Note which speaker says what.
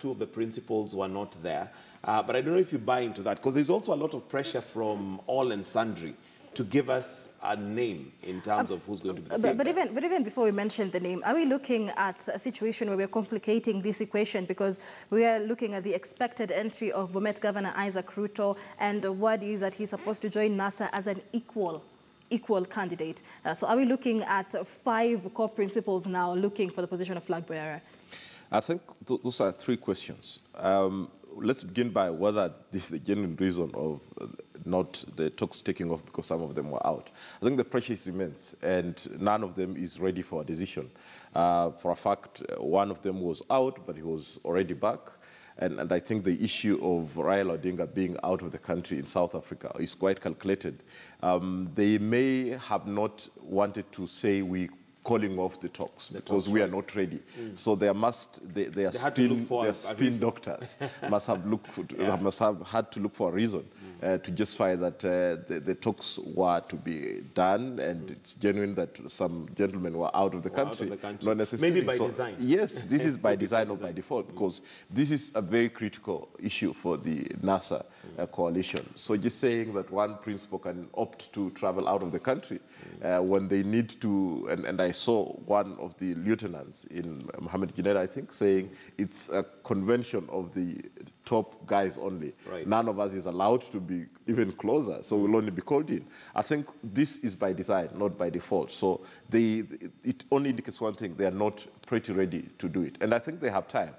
Speaker 1: two of the principals were not there. But I don't know if you buy into that, because there's also a lot of pressure from all and sundry to give us a name in terms of who's going to be the
Speaker 2: but even before we mention the name, are we looking at a situation where we're complicating this equation, because we are looking at the expected entry of Bomet Governor Isaac Ruto, and the word is that he's supposed to join NASA as an equal candidate. So are we looking at 5 core principals now looking for the position of flag bearer?
Speaker 3: I think those are 3 questions. Let's begin by whether the genuine reason of not the talks taking off because some of them were out. I think the pressure is immense, and none of them is ready for a decision. For a fact, one of them was out, but he was already back. And I think the issue of Raila Odinga being out of the country in South Africa is quite calculated. They may have not wanted to say we calling off the talks because we are not ready. So they are spin doctors must have had to look for a reason to justify that the talks were to be done, and it's genuine that some gentlemen were out of the country. Not necessarily.
Speaker 1: Maybe by design.
Speaker 3: Yes, this is by design or by default, because this is a very critical issue for the NASA coalition. So just saying that one principal can opt to travel out of the country when they need to, and I saw one of the lieutenants in Mohammed Gineda, I think, saying it's a convention of the top guys only. Right. None of us is allowed to be even closer, so we'll only be called in. I think this is by design, not by default. So it only indicates one thing: they are not pretty ready to do it. And I think they have time.